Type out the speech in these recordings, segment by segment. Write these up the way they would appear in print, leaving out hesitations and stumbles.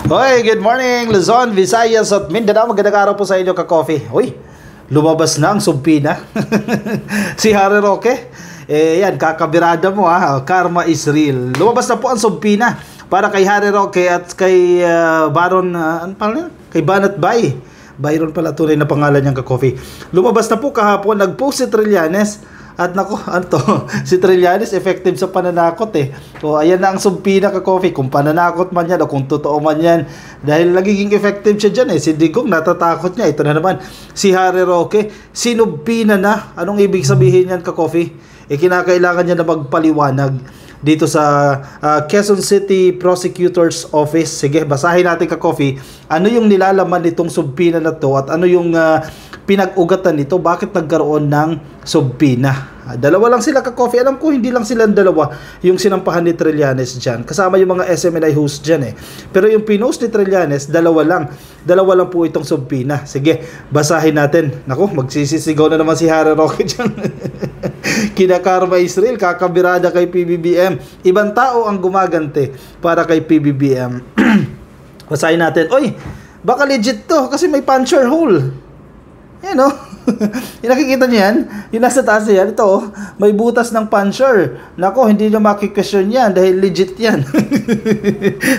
Hoy, good morning Luzon, Visayas at Mindanao. Magandang araw po sa inyo ka-coffee. Uy, lumabas na ang sumpina. Si Harry Roque. Yan, kakabirada mo ha. Karma is real. Lumabas na po ang sumpina para kay Harry Roque at kay Baron, ano pala? Kay Banat Bay. Byron pala tunay na pangalan niyang ka-coffee. Lumabas na po kahapon, nag-post si Trillanes. At nako, ano to? Si Trillanes effective sa pananakot eh. So ayan na ang sumpina ka-coffee. Kung pananakot man yan o kung totoo man yan. Dahil nagiging effective siya dyan eh. Si Digong natatakot niya. Ito na naman. Si Harry Roque, sinumpina na. Anong ibig sabihin yan ka-coffee? Kinakailangan niya na magpaliwanag dito sa Quezon City Prosecutor's Office. Sige, basahin natin ka-coffee. Ano yung nilalaman nitong sumpina na to at ano yung pinag-ugatan nito, bakit nagkaroon ng sumpina. Dalawa lang sila ka-coffee. Alam ko hindi lang silang dalawa yung sinampahan ni Trillanes dyan. Kasama yung mga SMNI host dyan eh. Pero yung pinost ni Trillanes, dalawa lang. Dalawa lang po itong sumpina. Sige, basahin natin. Naku, magsisisigaw na naman si Harry Roque dyan. Kinakarma Israel, kakabirada kay PBBM. Ibang tao ang gumagante para kay PBBM. Basahin natin. Oy, baka legit to kasi may puncture hole. Yan o. Yung nakikita niyo yan? Yung nasa taas yan. Ito oh. May butas ng puncher. Nako, hindi nyo makikesyon yan dahil legit yan.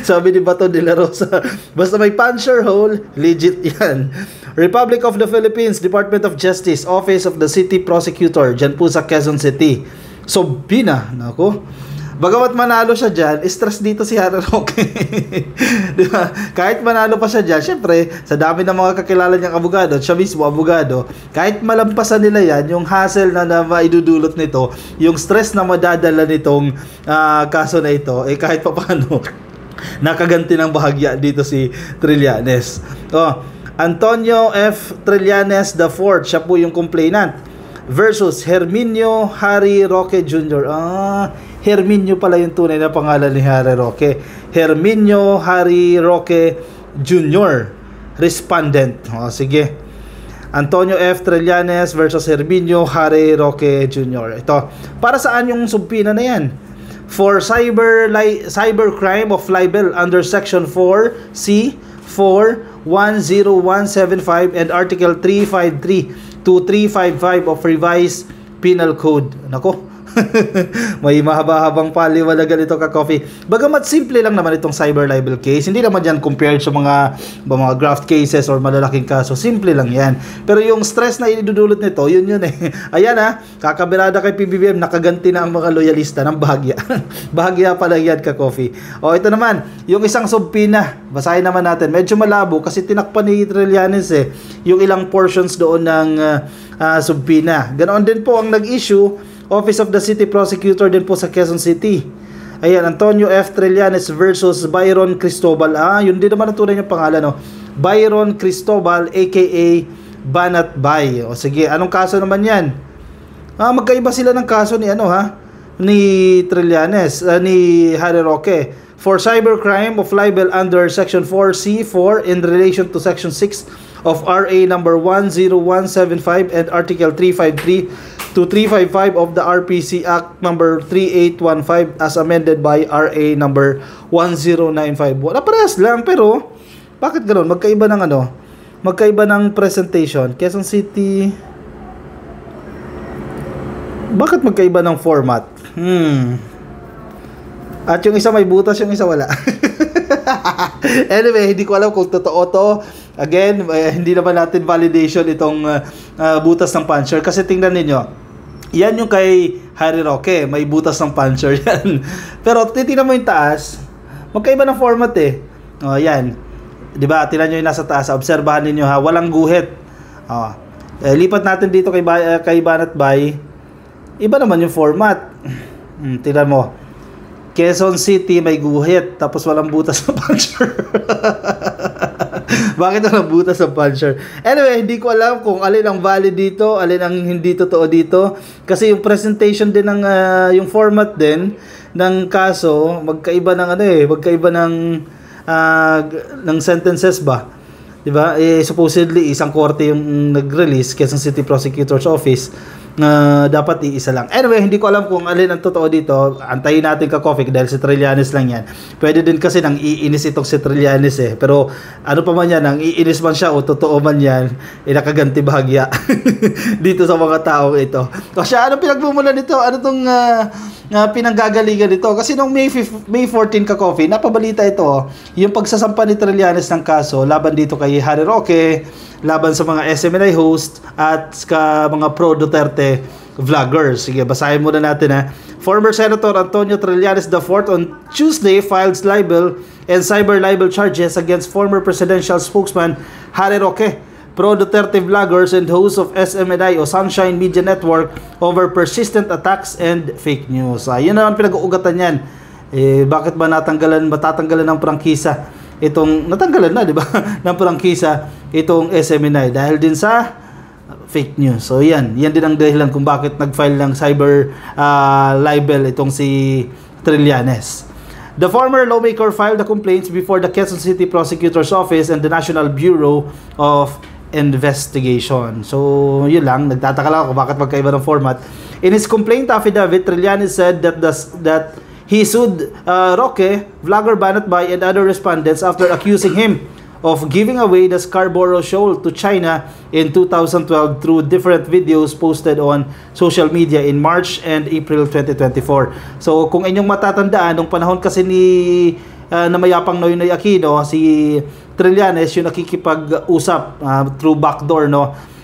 Sabi ni Bato de la Rosa. Basta may puncher hole, legit yan. Republic of the Philippines, Department of Justice, Office of the City Prosecutor. Dyan po sa Quezon City. Sumpina. Nako. Bagamat manalo siya dyan, stress dito si Harry Roque. Diba? Kahit manalo pa siya dyan, syempre, sa dami ng mga kakilala niyang abogado, siya mismo abogado, kahit malampasan nila yan, yung hassle na maidudulot nito, yung stress na madadala nitong kaso na ito, kahit pa paano, nakaganti ng bahagya dito si Trillanes. Antonio F. Trillanes IV, siya po yung complainant, versus Herminio Harry Roque Jr. Herminio pala yung tunay na pangalan ni Harry Roque. Herminio Harry Roque Jr. Respondent. Sige. Antonio F. Trillanes versus Herminio Harry Roque Jr. Ito. Para saan yung sumpina na yan? For cybercrime of libel under Section 4C 410175 and Article 353 to 355 of Revised Penal Code. Nako. May mahaba-habang paliwanagan ito ka-coffee. Bagamat simple lang naman itong cyber libel case, hindi naman yan compared sa mga graft cases or malalaking kaso. Simple lang yan. Pero yung stress na idudulot nito, yun eh. Ayan kakabirada kay PBBM, nakaganti na ang mga loyalista ng bahagya. Bahagya pala yan ka-coffee. Ito naman, yung isang sumpina. Basahin naman natin. Medyo malabo kasi tinakpan ni Trillanes yung ilang portions doon ng sumpina. Ganoon din po ang nag-issue Office of the City Prosecutor din po sa Quezon City. Ayan, Antonio F. Trillanes versus Byron Cristobal. Yun din naman ang tunay niyang pangalan, no? Byron Cristobal, aka Banat Bay. Sige, anong kaso naman yan? Magkaiba sila ng kaso ni ni Trillanes, ni Harry Roque. For cybercrime of libel under Section 4C4 in relation to Section 6 of RA number 10175 and Article 353 to 355 of the RPC Act number 3815 as amended by RA number 1095. Wala, parehas lang, pero bakit ganoon? Magkaiba ng magkaiba ng presentation. Quezon City, bakit magkaiba ng format? At yung isa may butas, yung isa wala. Anyway, hindi ko alam kung totoo to. Again, hindi naman natin validation itong butas ng puncher. Kasi tingnan ninyo, yan yung kay Harry Roque, may butas ng puncher yan. Pero titingnan mo yung taas, magkaiba ng format yan. Diba, tingnan nyo yung nasa taas. Obserbahan ninyo walang guhit. Lipat natin dito kay Banat Bay. Iba naman yung format. Tingnan mo. Quezon City may guhit tapos walang butas ng puncher. Bakit walang butas ng puncher? Anyway, hindi ko alam kung alin ang valid dito, alin ang hindi totoo dito. Kasi yung presentation din ng yung format din ng kaso, magkaiba ng magkaiba ng sentences ba? 'Di ba? Supposedly isang korte yung nag-release, Quezon City Prosecutor's Office. dapat iisa lang. Anyway, hindi ko alam kung alin ang totoo dito. Antayin natin ka-coffee dahil si Trillanes lang yan. Pwede din kasi nang iinis itong si Trillanes eh. Pero ano pa man yan, nang iinis man siya o totoo man yan, nakaganti bahagya dito sa mga taong ito. O siya, ano pinagmumulan nito? Ano tong pinanggagalingan nito? Kasi nung May 14 ka-coffee, napabalita ito. Yung pagsasampa ni Trillanes ng kaso laban dito kay Harry Roque, laban sa mga SMNI host at sa mga pro-Duterte vloggers. Sige, basahin muna natin ha. Former Senator Antonio Trillanes IV on Tuesday filed libel and cyber libel charges against former presidential spokesman Harry Roque, pro-Duterte vloggers and hosts of SMNI o Sunshine Media Network over persistent attacks and fake news. Yun naman pinag-uugatan yan. Bakit ba matatanggalan ng prangkisa? Natanggalan na, di ba? ng prangkisa itong SMNI dahil din sa fake news. So yan din ang dahilan kung bakit nag-file ng cyber libel itong si Trillanes. The former lawmaker filed the complaints before the Quezon City Prosecutor's Office and the National Bureau of Investigation. So yun lang, nagtataka lang ako bakit magkaiba ng format. In his complaint affidavit, Trillanes said that he sued Roque, vlogger Banat Bay, and other respondents after accusing him of giving away the Scarborough Shoal to China in 2012 through different videos posted on social media in March and April 2024. So kung inyong matatandaan, nung panahon kasi ni namayapang Noynoy Aquino, si Trillanes yung nakikipag-usap through backdoor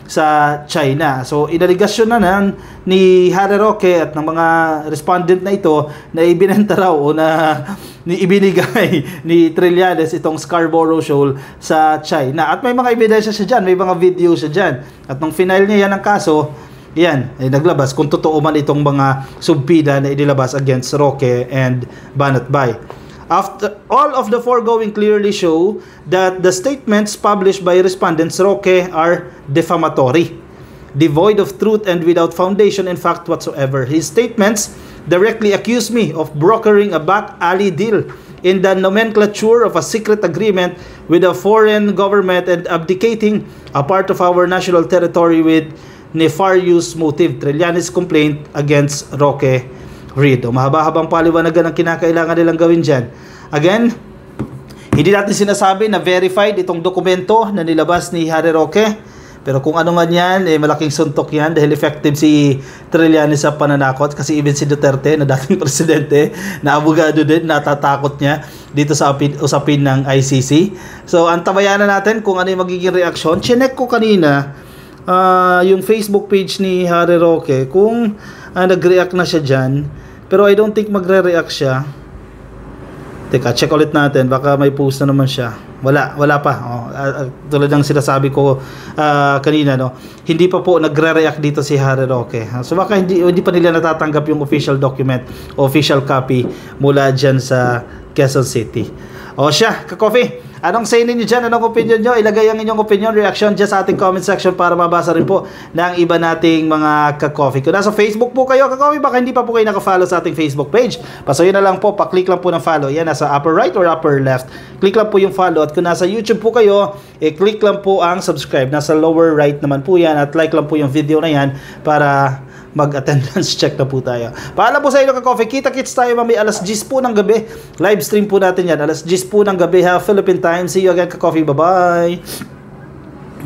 sa China. So inaligasyon na ni Harry Roque at ng mga respondent na ito na ibinenta raw o na ibinigay ni Trillanes itong Scarborough Shoal sa China. At may mga ebidensya siya dyan, may mga video siya dyan. At nung final niya yan ang kaso, naglabas kung totoo man itong mga subpida na inilabas against Roque and Banat Bay. After all of the foregoing clearly show that the statements published by respondents Roque are defamatory, devoid of truth and without foundation in fact whatsoever. His statements directly accuse me of brokering a back alley deal in the nomenclature of a secret agreement with a foreign government and abdicating a part of our national territory with nefarious motive. Trillanes' complaint against Roque Reed. Mahaba-habang paliwanagan ang kinakailangan nilang gawin dyan. Again, hindi natin sinasabi na verified itong dokumento na nilabas ni Harry Roque. Pero kung ano man yan, malaking suntok yan dahil effective si Trillanes sa pananakot. Kasi even si Duterte na dating presidente, na abogado din, natatakot niya dito sa usapin ng ICC. So, antabayanan natin kung ano yung magiging reaksyon. Chinek ko kanina yung Facebook page ni Harry Roque kung nag-react na siya dyan. Pero I don't think magre-react siya. Teka, check ulit natin. Baka may post na naman siya. Wala pa. Tulad ng sinasabi ko kanina, hindi pa po nagre-react dito si Harry Roque. So baka hindi pa nila natatanggap yung official document, official copy mula dyan sa Quezon City. O siya, ka-coffee. Anong say ninyo dyan? Anong opinion nyo? Ilagay ang inyong opinion, reaction dyan sa ating comment section para mabasa rin po ng iba nating mga ka-coffee. Kung nasa Facebook po kayo, ka-coffee, baka hindi pa po kayo naka-follow sa ating Facebook page. Pasoyin na lang po, pa-click lang po ng follow. Yan, nasa upper right or upper left. Click lang po yung follow. At kung nasa YouTube po kayo, click lang po ang subscribe. Nasa lower right naman po yan. At like lang po yung video na yan para mag-attendance check na po tayo. Paalam po sa inyo ka-coffee. Kita-kits tayo mamaya alas 10 po ng gabi. Live stream po natin yan. Alas 10 po ng gabi ha, Philippine time. See you again ka-coffee. Bye-bye.